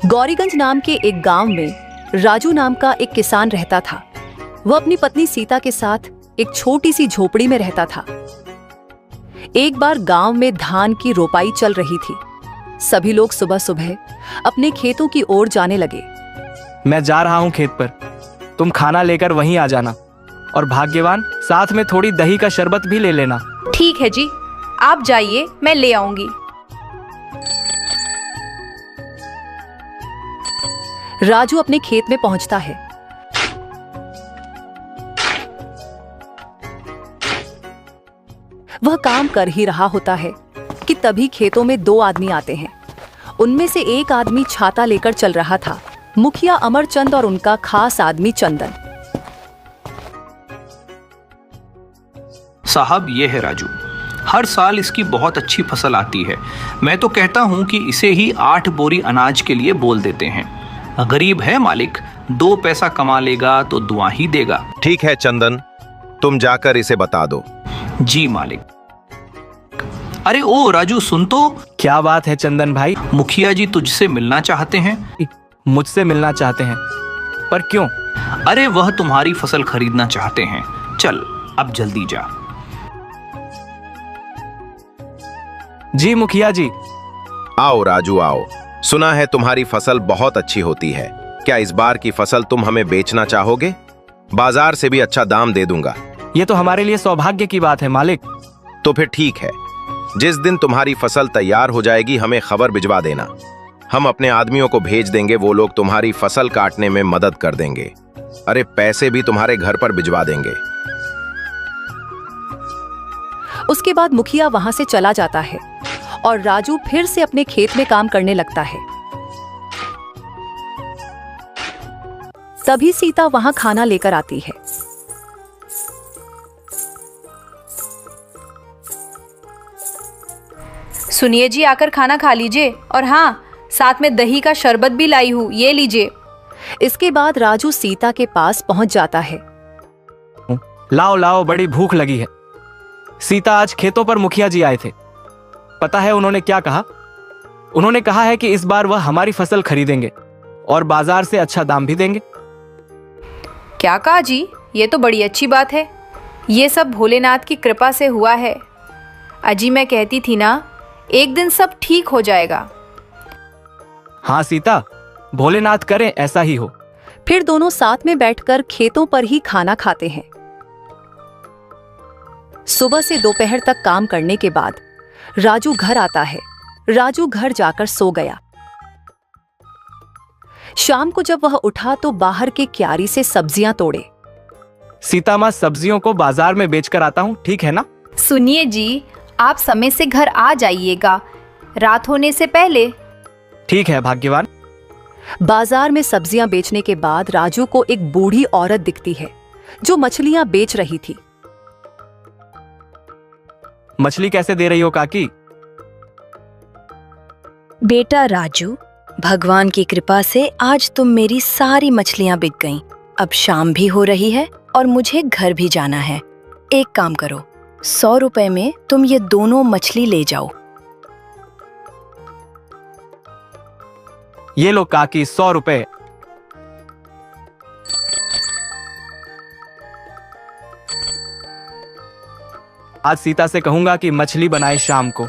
गौरीगंज नाम के एक गांव में राजू नाम का एक किसान रहता था। वह अपनी पत्नी सीता के साथ एक छोटी सी झोपड़ी में रहता था। एक बार गांव में धान की रोपाई चल रही थी। सभी लोग सुबह सुबह अपने खेतों की ओर जाने लगे। मैं जा रहा हूँ खेत पर, तुम खाना लेकर वहीं आ जाना, और भाग्यवान साथ में थोड़ी दही का शरबत भी ले लेना। ठीक है जी, आप जाइए, मैं ले आऊंगी। राजू अपने खेत में पहुंचता है। वह काम कर ही रहा होता है कि तभी खेतों में दो आदमी आते हैं। उनमें से एक आदमी छाता लेकर चल रहा था, मुखिया अमरचंद और उनका खास आदमी चंदन। साहब, ये है राजू। हर साल इसकी बहुत अच्छी फसल आती है। मैं तो कहता हूँ कि इसे ही 8 बोरी अनाज के लिए बोल देते हैं। गरीब है मालिक, 2 पैसा कमा लेगा तो दुआ ही देगा। ठीक है चंदन, तुम जाकर इसे बता दो। जी मालिक। अरे ओ राजू, सुन तो। क्या बात है चंदन भाई? मुखिया जी तुझसे मिलना चाहते हैं। मुझसे मिलना चाहते हैं? पर क्यों? अरे वह तुम्हारी फसल खरीदना चाहते हैं। चल अब जल्दी जा। जी मुखिया जी। आओ राजू आओ, सुना है तुम्हारी फसल बहुत अच्छी होती है। क्या इस बार की फसल तुम हमें बेचना चाहोगे? बाजार से भी अच्छा दाम दे दूंगा। ये तो हमारे लिए सौभाग्य की बात है मालिक। तो फिर ठीक है, जिस दिन तुम्हारी फसल तैयार हो जाएगी हमें खबर भिजवा देना। हम अपने आदमियों को भेज देंगे, वो लोग तुम्हारी फसल काटने में मदद कर देंगे। अरे पैसे भी तुम्हारे घर पर भिजवा देंगे। उसके बाद मुखिया वहां से चला जाता है और राजू फिर से अपने खेत में काम करने लगता है। तभी सीता वहां खाना लेकर आती है। सुनिए जी, आकर खाना खा लीजिए, और हाँ, साथ में दही का शरबत भी लाई हूँ, ये लीजिए। इसके बाद राजू सीता के पास पहुंच जाता है। लाओ लाओ, बड़ी भूख लगी है। सीता, आज खेतों पर मुखिया जी आए थे। पता है उन्होंने क्या कहा? उन्होंने कहा है कि इस बार वह हमारी फसल खरीदेंगे और बाजार से अच्छा दाम भी देंगे। क्या कहा जी? ये तो बड़ी अच्छी बात है। ये सब भोलेनाथ की कृपा से हुआ है। अजी, मैं कहती थी ना, एक दिन सब ठीक हो जाएगा। हाँ सीता, भोलेनाथ करें ऐसा ही हो। फिर दोनों साथ में बैठकर खेतों पर ही खाना खाते हैं। सुबह से दोपहर तक काम करने के बाद राजू घर आता है। राजू घर जाकर सो गया। शाम को जब वह उठा तो बाहर के क्यारी से सब्जियां तोड़े। सीता माँ, सब्जियों को बाजार में बेचकर आता हूँ, ठीक है ना? सुनिए जी, आप समय से घर आ जाइएगा, रात होने से पहले। ठीक है भाग्यवान। बाजार में सब्जियां बेचने के बाद राजू को एक बूढ़ी औरत दिखती है जो मछलियां बेच रही थी। मछली कैसे दे रही हो काकी? बेटा राजू, भगवान की कृपा से आज तुम मेरी सारी मछलियां बिक गईं। अब शाम भी हो रही है और मुझे घर भी जाना है। एक काम करो, 100 रुपए में तुम ये दोनों मछली ले जाओ। ये लो काकी, 100 रुपए। आज सीता से कहूंगा कि मछली बनाए शाम को।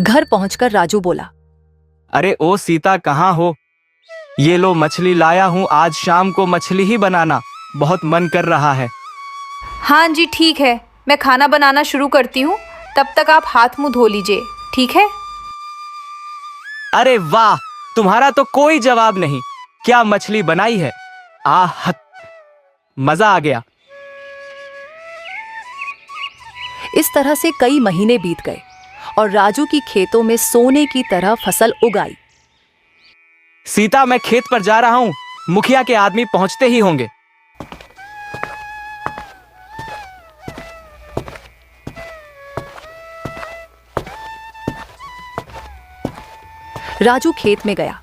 घर पहुंचकर राजू बोला, अरे ओ सीता, कहाँ हो? ये लो मछली लाया हूँ, आज शाम को मछली ही बनाना, बहुत मन कर रहा है। हाँ जी, ठीक है, मैं खाना बनाना शुरू करती हूँ, तब तक आप हाथ मुंह धो लीजिए, ठीक है? अरे वाह, तुम्हारा तो कोई जवाब नहीं। क्या मछली बनाई है? आह, मजा आ गया। इस तरह से कई महीने बीत गए और राजू की खेतों में सोने की तरह फसल उगाई। सीता, मैं खेत पर जा रहा हूं, मुखिया के आदमी पहुंचते ही होंगे। राजू खेत में गया।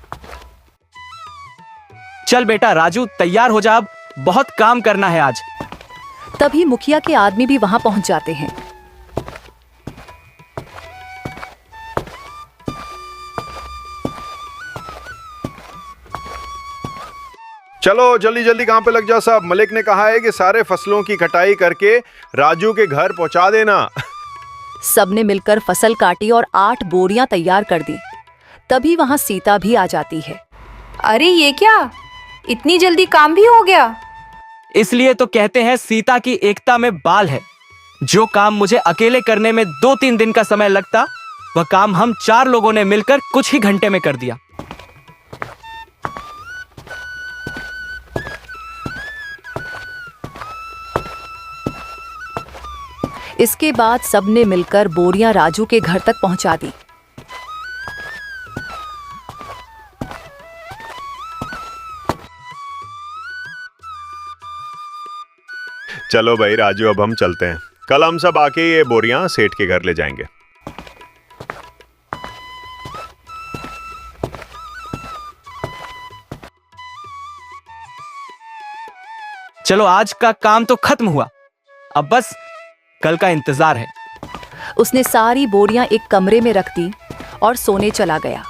चल बेटा राजू, तैयार हो जा, अब बहुत काम करना है आज। तभी मुखिया के आदमी भी वहां पहुंच जाते हैं। चलो जल्दी जल्दी काम पे लग जाओ साहब। मलिक ने कहा है कि सारे फसलों की कटाई करके राजू के घर पहुंचा देना। सबने मिलकर फसल काटी और 8 बोरियां तैयार कर दी। तभी वहां सीता भी आ जाती है। अरे ये क्या, इतनी जल्दी काम भी हो गया? इसलिए तो कहते हैं सीता की एकता में बाल है। जो काम मुझे अकेले करने में 2-3 दिन का समय लगता, वह काम हम 4 लोगों ने मिलकर कुछ ही घंटे में कर दिया। इसके बाद सबने मिलकर बोरियां राजू के घर तक पहुंचा दी। चलो भाई राजू, अब हम चलते हैं। कल हम सब आके ये बोरियां सेठ के घर ले जाएंगे। चलो आज का काम तो खत्म हुआ, अब बस कल का इंतजार है। उसने सारी बोरियां एक कमरे में रख दी और सोने चला गया।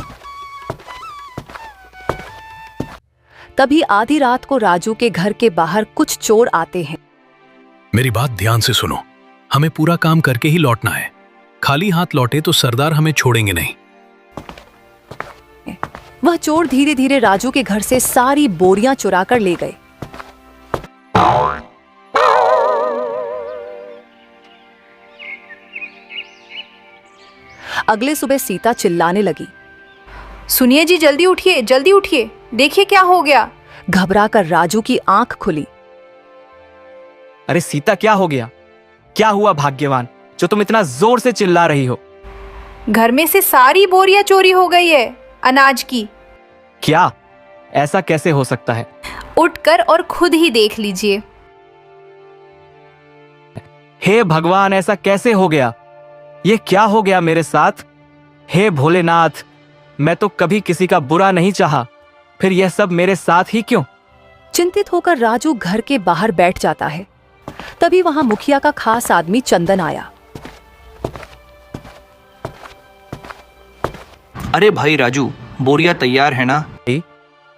तभी आधी रात को राजू के घर के बाहर कुछ चोर आते हैं। मेरी बात ध्यान से सुनो, हमें पूरा काम करके ही लौटना है। खाली हाथ लौटे तो सरदार हमें छोड़ेंगे नहीं। वह चोर धीरे धीरे राजू के घर से सारी बोरियां चुरा कर ले गए। अगले सुबह सीता चिल्लाने लगी। सुनिए जी, जल्दी उठिए, जल्दी उठिए, देखिए क्या हो गया। घबराकर राजू की आंख खुली। अरे सीता, क्या हो गया? क्या हुआ भाग्यवान, जो तुम इतना जोर से चिल्ला रही हो? घर में से सारी बोरियां चोरी हो गई है, अनाज की। क्या? ऐसा कैसे हो सकता है? उठकर और खुद ही देख लीजिए। हे भगवान, ऐसा कैसे हो गया? ये क्या हो गया मेरे साथ? हे भोलेनाथ, मैं तो कभी किसी का बुरा नहीं चाहा, फिर यह सब मेरे साथ ही क्यों? चिंतित होकर राजू घर के बाहर बैठ जाता है। तभी वहां मुखिया का खास आदमी चंदन आया। अरे भाई राजू, बोरियां तैयार है ना?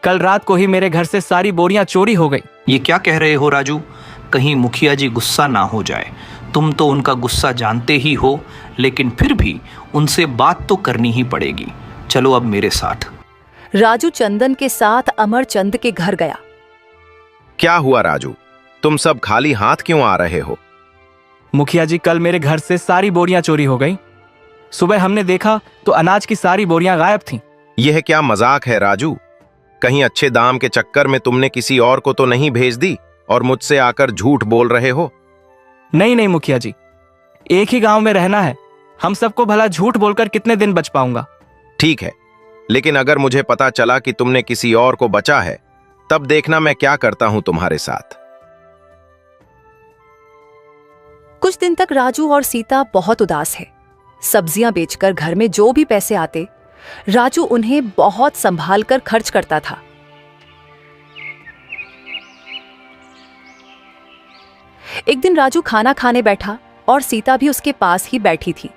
कल रात को ही मेरे घर से सारी बोरियां चोरी हो गई। ये क्या कह रहे हो राजू? कहीं मुखिया जी गुस्सा ना हो जाए। तुम तो उनका गुस्सा जानते ही हो, लेकिन फिर भी उनसे बात तो करनी ही पड़ेगी। चलो अब मेरे साथ। राजू चंदन के साथ अमरचंद के घर गया। क्या हुआ राजू, तुम सब खाली हाथ क्यों आ रहे हो? मुखिया जी, कल मेरे घर से सारी बोरियां चोरी हो गई। सुबह हमने देखा तो अनाज की सारी बोरियां गायब थीं। यह क्या मजाक है राजू? कहीं अच्छे दाम के चक्कर में तुमने किसी और को तो नहीं भेज दी और मुझसे आकर झूठ बोल रहे हो? नहीं नहीं मुखिया जी, एक ही गांव में रहना है, हम सबको भला झूठ बोलकर कितने दिन बच पाऊंगा? ठीक है, लेकिन अगर मुझे पता चला कि तुमने किसी और को बचा है, तब देखना मैं क्या करता हूं तुम्हारे साथ। कुछ दिन तक राजू और सीता बहुत उदास है। सब्जियां बेचकर घर में जो भी पैसे आते, राजू उन्हें बहुत संभाल कर खर्च करता था। एक दिन राजू खाना खाने बैठा और सीता भी उसके पास ही बैठी थी।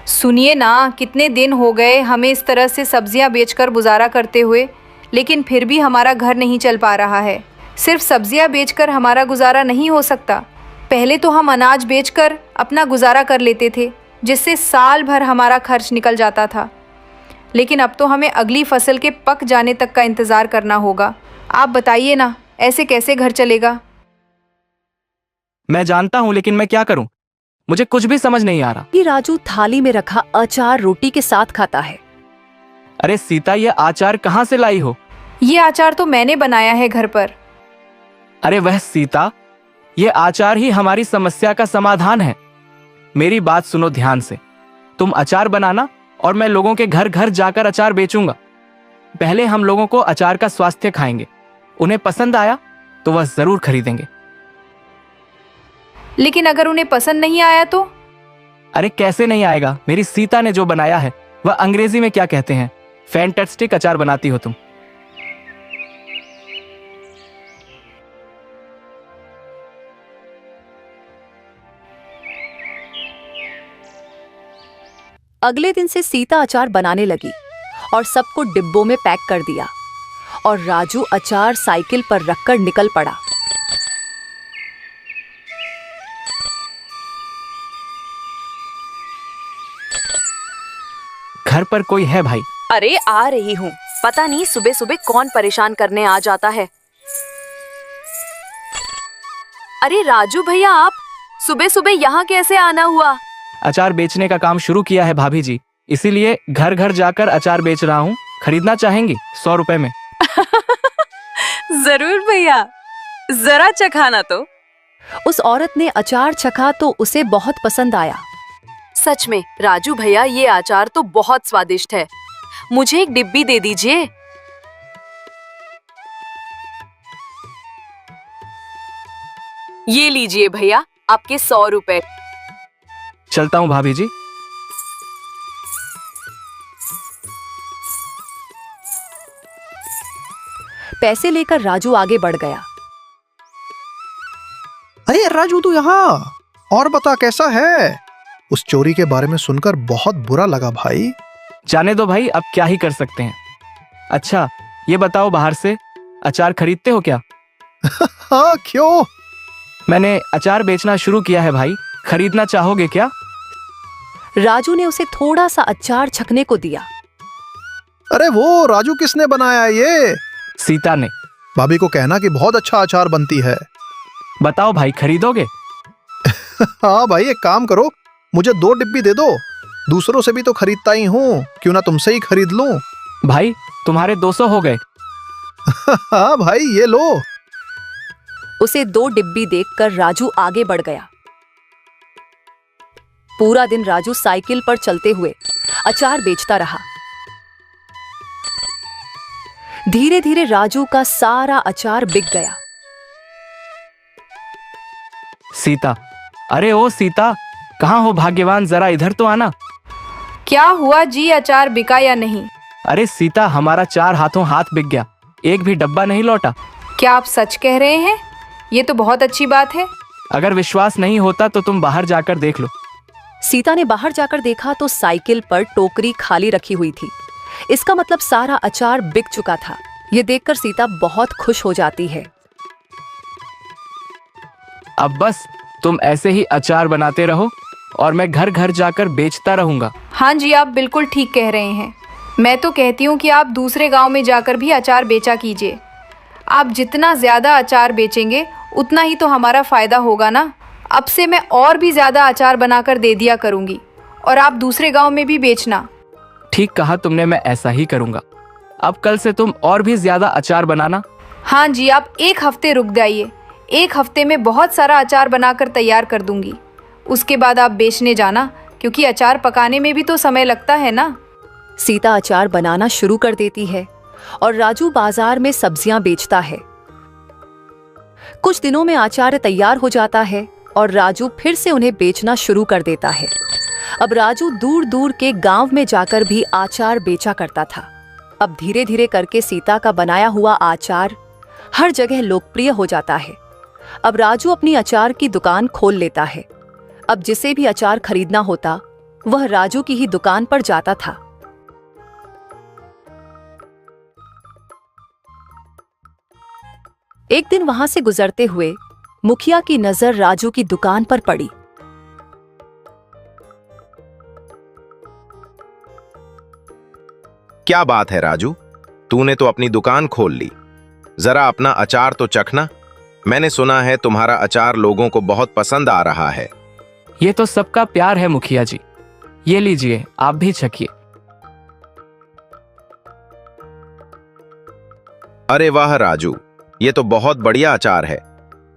सुनिए ना, कितने दिन हो गए हमें इस तरह से सब्जियां बेचकर गुजारा करते हुए, लेकिन फिर भी हमारा घर नहीं चल पा रहा है। सिर्फ सब्जियां बेचकर हमारा गुजारा नहीं हो सकता। पहले तो हम अनाज बेचकर अपना गुजारा कर लेते थे, जिससे साल भर हमारा खर्च निकल जाता था। लेकिन अब तो हमें अगली फसल के पक जाने तक का इंतज़ार करना होगा। आप बताइए ना, ऐसे कैसे घर चलेगा? मैं जानता हूं, लेकिन मैं क्या करूं? मुझे कुछ भी समझ नहीं आ रहा। कि राजू थाली में रखा अचार रोटी के साथ खाता है। अरे सीता, ये आचार कहां से लाई हो? ये आचार तो मैंने बनाया है घर पर। अरे वह सीता, ये आचार ही हमारी समस्या का समाधान है। मेरी बात सुनो ध्यान से। तुम अचार बनाना और मैं लोगों के घर घर जाकर अचार बेचूंगा। पहले हम लोगों को अचार का स्वास्थ्य खाएंगे, उन्हें पसंद आया तो वह जरूर खरीदेंगे। लेकिन अगर उन्हें पसंद नहीं आया तो? अरे कैसे नहीं आएगा? मेरी सीता ने जो बनाया है वह अंग्रेजी में क्या कहते हैं, फैंटास्टिक अचार बनाती हो तुम। अगले दिन से सीता अचार बनाने लगी और सबको डिब्बों में पैक कर दिया और राजू अचार साइकिल पर रखकर निकल पड़ा। घर पर कोई है भाई? अरे आ रही हूँ। पता नहीं सुबह सुबह कौन परेशान करने आ जाता है। अरे राजू भैया, आप सुबह सुबह यहाँ कैसे आना हुआ? अचार बेचने का काम शुरू किया है भाभी जी, इसीलिए घर घर जाकर अचार बेच रहा हूँ। खरीदना चाहेंगी 100 रुपए में? जरूर भैया, जरा चखाना तो। उस औरत ने अचार चखा तो उसे बहुत पसंद आया। सच में राजू भैया, ये अचार तो बहुत स्वादिष्ट है। मुझे एक डिब्बी दे दीजिए। ये लीजिए भैया, आपके 100 रुपए। चलता हूँ भाभी जी। पैसे लेकर राजू आगे बढ़ गया। अरे राजू, तू यहाँ। और बता, कैसा है? उस चोरी के बारे में सुनकर बहुत बुरा लगा भाई। जाने दो भाई, अब क्या ही कर सकते हैं। अच्छा ये बताओ, बाहर से अचार खरीदते हो क्या? हाँ, क्यों? मैंने अचार बेचना शुरू किया है भाई, खरीदना चाहोगे क्या? राजू ने उसे थोड़ा सा अचार छकने को दिया। अरे वो राजू किसने बनाया ये? सीता ने। भाभी को कहना कि बहुत अच्छा अचार बनती है। बताओ भाई, खरीदोगे? हाँ भाई, एक काम करो, मुझे 2 डिब्बी दे दो। दूसरों से भी तो खरीदता ही हूँ, क्यों ना तुमसे ही खरीद लूं। भाई तुम्हारे 200 हो गए। हाँ भाई, ये लो। उसे 2 डिब्बी देखकर राजू आगे बढ़ गया। पूरा दिन राजू साइकिल पर चलते हुए अचार बेचता रहा। धीरे धीरे राजू का सारा अचार बिक गया। सीता, अरे ओ सीता, कहाँ हो भाग्यवान, जरा इधर तो आना। क्या हुआ जी, अचार बिका या नहीं? अरे सीता, हमारा 4 हाथों हाथ बिक गया, एक भी डब्बा नहीं लौटा। क्या आप सच कह रहे हैं? ये तो बहुत अच्छी बात है। अगर विश्वास नहीं होता तो तुम बाहर जाकर देख लो। सीता ने बाहर जाकर देखा तो साइकिल पर टोकरी खाली रखी हुई थी। इसका मतलब सारा अचार बिक चुका था। यह देखकर सीता बहुत खुश हो जाती है। अब बस तुम ऐसे ही अचार बनाते रहो और मैं घर घर जाकर बेचता रहूंगा। हाँ जी, आप बिल्कुल ठीक कह रहे हैं। मैं तो कहती हूँ कि आप दूसरे गांव में जाकर भी अचार बेचा कीजिए। आप जितना ज़्यादा अचार बेचेंगे उतना ही तो हमारा फ़ायदा होगा ना। अब से मैं और भी ज़्यादा अचार बनाकर दे दिया करूँगी और आप दूसरे गांव में भी बेचना। ठीक कहा तुमने, मैं ऐसा ही करूंगा। अब कल से तुम और भी ज्यादा अचार बनाना। हाँ जी, आप 1 हफ्ते रुक जाइए। 1 हफ्ते में बहुत सारा अचार बनाकर तैयार कर दूंगी। उसके बाद आप बेचने जाना, क्योंकि अचार पकाने में भी तो समय लगता है ना। सीता अचार बनाना शुरू कर देती है और राजू बाजार में सब्जियां बेचता है। कुछ दिनों में अचार तैयार हो जाता है और राजू फिर से उन्हें बेचना शुरू कर देता है। अब राजू दूर दूर के गांव में जाकर भी अचार बेचा करता था। अब धीरे धीरे करके सीता का बनाया हुआ अचार हर जगह लोकप्रिय हो जाता है। अब राजू अपनी अचार की दुकान खोल लेता है। अब जिसे भी अचार खरीदना होता वह राजू की ही दुकान पर जाता था। एक दिन वहां से गुजरते हुए मुखिया की नजर राजू की दुकान पर पड़ी। क्या बात है राजू, तूने तो अपनी दुकान खोल ली। जरा अपना अचार तो चखना। मैंने सुना है तुम्हारा अचार लोगों को बहुत पसंद आ रहा है। ये तो सबका प्यार है मुखिया जी। ये लीजिए, आप भी चखिए। अरे वाह राजू, ये तो बहुत बढ़िया अचार है।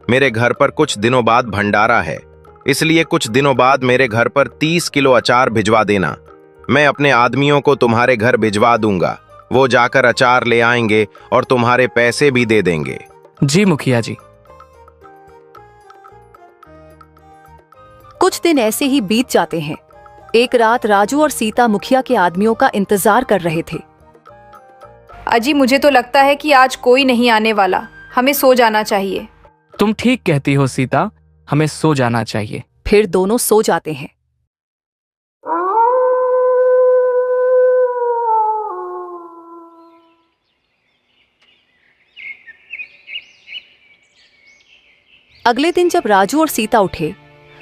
मेरे घर पर कुछ दिनों बाद भंडारा है, इसलिए कुछ दिनों बाद मेरे घर पर 30 किलो अचार भिजवा देना। मैं अपने आदमियों को तुम्हारे घर भिजवा दूंगा। वो जाकर अचार ले आएंगे और तुम्हारे पैसे भी दे देंगे। जी मुखिया जी। कुछ दिन ऐसे ही बीत जाते हैं। एक रात राजू और सीता मुखिया के आदमियों का इंतजार कर रहे थे। अजी मुझे तो लगता है कि आज कोई नहीं आने वाला, हमें सो जाना चाहिए। तुम ठीक कहती हो सीता, हमें सो जाना चाहिए। फिर दोनों सो जाते हैं। अगले दिन जब राजू और सीता उठे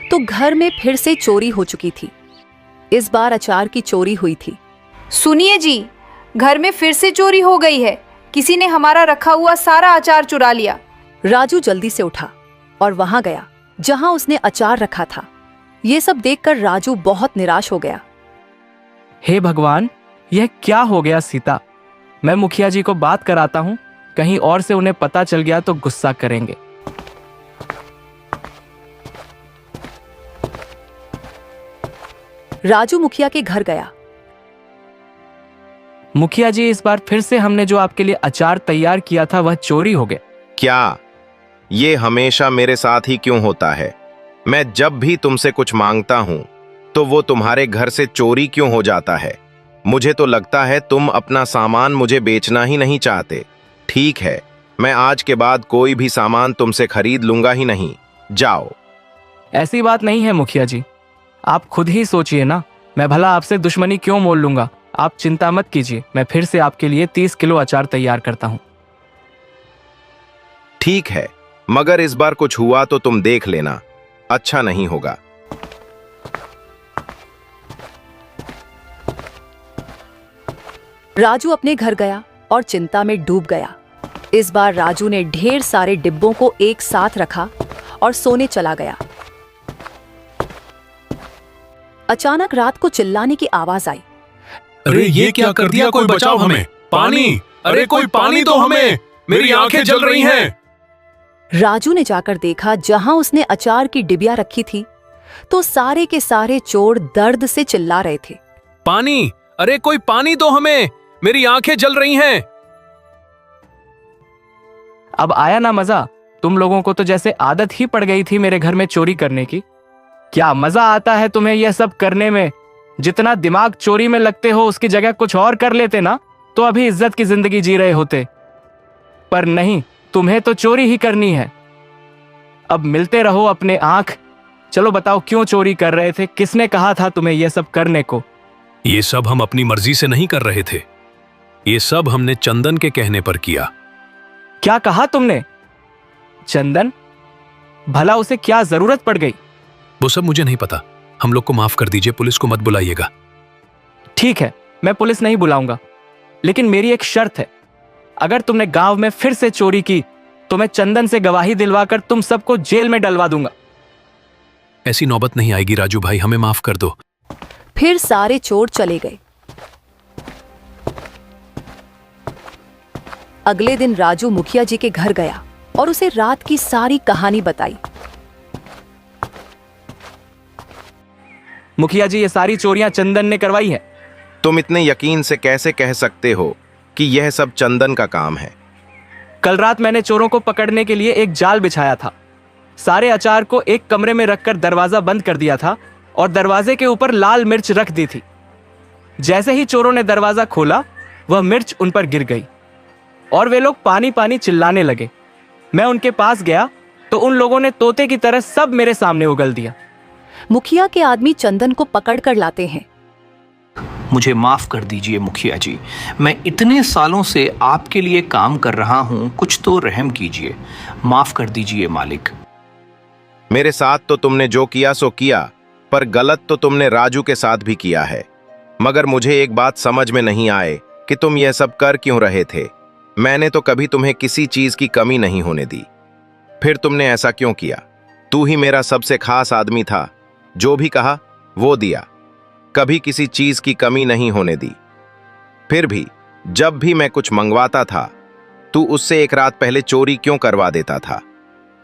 तो घर में फिर से चोरी हो चुकी थी। इस बार अचार की चोरी हुई थी। सुनिए जी, घर में फिर से चोरी हो गई है। किसी ने हमारा रखा हुआ सारा अचार चुरा लिया। राजू जल्दी से उठा और वहां गया जहां उसने अचार रखा था। ये सब देखकर राजू बहुत निराश हो गया। हे भगवान, यह क्या हो गया सीता? मैं मुखिया जी को बात कराता हूँ, कहीं और से उन्हें पता चल गया तो गुस्सा करेंगे। राजू मुखिया के घर गया। मुखिया जी, इस बार फिर से हमने जो आपके लिए अचार तैयार किया था वह चोरी हो गया। क्या ये हमेशा मेरे साथ ही क्यों होता है? मैं जब भी तुमसे कुछ मांगता हूं तो वो तुम्हारे घर से चोरी क्यों हो जाता है? मुझे तो लगता है तुम अपना सामान मुझे बेचना ही नहीं चाहते। ठीक है, मैं आज के बाद कोई भी सामान तुमसे खरीद लूंगा ही नहीं। जाओ। ऐसी बात नहीं है मुखिया जी, आप खुद ही सोचिए ना, मैं भला आपसे दुश्मनी क्यों मोल लूंगा? आप चिंता मत कीजिए, मैं फिर से आपके लिए 30 किलो अचार तैयार करता हूं। ठीक है, मगर इस बार कुछ हुआ तो तुम देख लेना, अच्छा नहीं होगा। राजू अपने घर गया और चिंता में डूब गया। इस बार राजू ने ढेर सारे डिब्बों को एक साथ रखा और सोने चला गया। अचानक रात को चिल्लाने की आवाज आई। अरे ये क्या कर दिया? कोई बचाओ हमें! पानी! अरे कोई पानी दो हमें! मेरी आंखें जल रही हैं। राजू ने जाकर देखा जहां उसने अचार की डिबिया रखी थी तो सारे के सारे चोर दर्द से चिल्ला रहे थे। पानी! अरे कोई पानी दो हमें! मेरी आंखें जल रही हैं। अब आया ना मजा? तुम लोगों को तो जैसे आदत ही पड़ गई थी मेरे घर में चोरी करने की। क्या मजा आता है तुम्हें यह सब करने में? जितना दिमाग चोरी में लगते हो उसकी जगह कुछ और कर लेते ना तो अभी इज्जत की जिंदगी जी रहे होते। पर नहीं, तुम्हें तो चोरी ही करनी है। अब मिलते रहो अपने आंख। चलो बताओ, क्यों चोरी कर रहे थे? किसने कहा था तुम्हें यह सब करने को? ये सब हम अपनी मर्जी से नहीं कर रहे थे, ये सब हमने चंदन के कहने पर किया। क्या कहा तुमने? चंदन? भला उसे क्या जरूरत पड़ गई? वो सब मुझे नहीं पता, हम लोग को माफ कर दीजिए, पुलिस को मत बुलाइएगा। ठीक है, मैं पुलिस नहीं बुलाऊंगा, लेकिन मेरी एक शर्त है। अगर तुमने गांव में फिर से चोरी की तो मैं चंदन से गवाही दिलवाकर तुम सबको जेल में डलवा दूंगा। ऐसी नौबत नहीं आएगी राजू भाई, हमें माफ कर दो। फिर सारे चोर चले गए। अगले दिन राजू मुखिया जी के घर गया और उसे रात की सारी कहानी बताई। मुखिया जी, ये सारी चोरियां चंदन ने करवाई है। तुम इतने यकीन से कैसे कह सकते हो कि यह सब चंदन का काम है? कल रात मैंने चोरों को पकड़ने के लिए एक जाल बिछाया था। सारे अचार को एक कमरे में रखकर दरवाजा बंद कर दिया था और दरवाजे के ऊपर लाल मिर्च रख दी थी। जैसे ही चोरों ने दरवाजा खोला, वह मिर्च उन पर गिर गई और वे लोग पानी पानी चिल्लाने लगे। मैं उनके पास गया तो उन लोगों ने तोते की तरह सब मेरे सामने उगल दिया। मुखिया के आदमी चंदन को पकड़ कर लाते हैं। मुझे माफ कर दीजिए मुखिया जी, मैं इतने सालों से आपके लिए काम कर रहा हूं, कुछ तो रहम कीजिए। माफ कर दीजिए मालिक। मेरे साथ तो तुमने जो किया सो किया, पर गलत तो तुमने राजू के साथ भी किया है। मगर मुझे एक बात समझ में नहीं आए कि तुम यह सब कर क्यों रहे थे। मैंने तो कभी तुम्हें किसी चीज की कमी नहीं होने दी, फिर तुमने ऐसा क्यों किया? तू ही मेरा सबसे खास आदमी था, जो भी कहा वो दिया, कभी किसी चीज की कमी नहीं होने दी। फिर भी जब भी मैं कुछ मंगवाता था तू उससे एक रात पहले चोरी क्यों करवा देता था?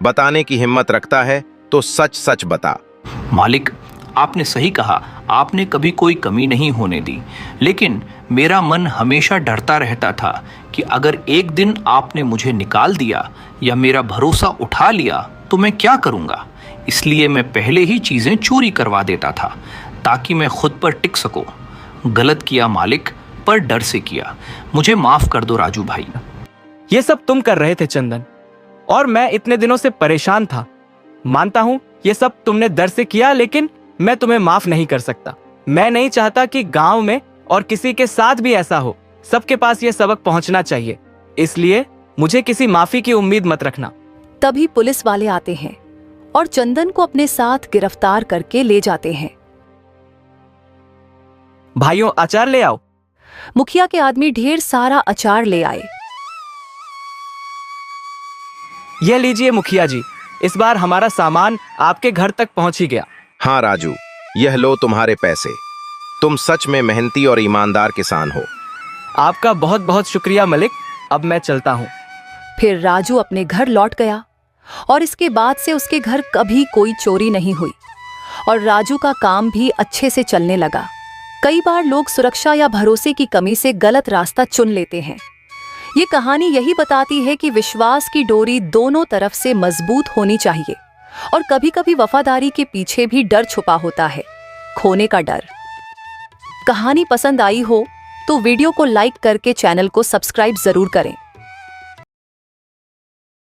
बताने की हिम्मत रखता है तो सच सच बता। मालिक, आपने सही कहा, आपने कभी कोई कमी नहीं होने दी, लेकिन मेरा मन हमेशा डरता रहता था कि अगर एक दिन आपने मुझे निकाल दिया या मेरा भरोसा उठा लिया तो मैं क्या करूंगा। इसलिए मैं पहले ही चीजें चोरी करवा देता था ताकि मैं खुद पर टिक सकूं। गलत किया मालिक, पर डर से किया। मुझे माफ कर दो राजू भाई। ये सब तुम कर रहे थे चंदन, और मैं इतने दिनों से परेशान था। मानता हूं ये सब तुमने डर से किया, लेकिन मैं तुम्हें माफ नहीं कर सकता। मैं नहीं चाहता कि गांव में और किसी के साथ भी ऐसा हो। सबके पास ये सबक पहुंचना चाहिए, इसलिए मुझे किसी माफी की उम्मीद मत रखना। तभी पुलिस वाले आते हैं और चंदन को अपने साथ गिरफ्तार करके ले जाते हैं। भाइयों, अचार ले आओ। मुखिया के आदमी ढेर सारा अचार ले आए। यह लीजिए मुखिया जी, इस बार हमारा सामान आपके घर तक पहुंच ही गया। हाँ राजू, यह लो तुम्हारे पैसे। तुम सच में मेहनती और ईमानदार किसान हो। आपका बहुत बहुत शुक्रिया मलिक, अब मैं चलता हूँ। फिर राजू अपने घर लौट गया और इसके बाद से उसके घर कभी कोई चोरी नहीं हुई और राजू का काम भी अच्छे से चलने लगा। कई बार लोग सुरक्षा या भरोसे की कमी से गलत रास्ता चुन लेते हैं। ये कहानी यही बताती है कि विश्वास की डोरी दोनों तरफ से मजबूत होनी चाहिए और कभी-कभी वफादारी के पीछे भी डर छुपा होता है, खोने का डर। कहानी पसंद आई हो तो वीडियो को लाइक करके चैनल को सब्सक्राइब जरूर करें।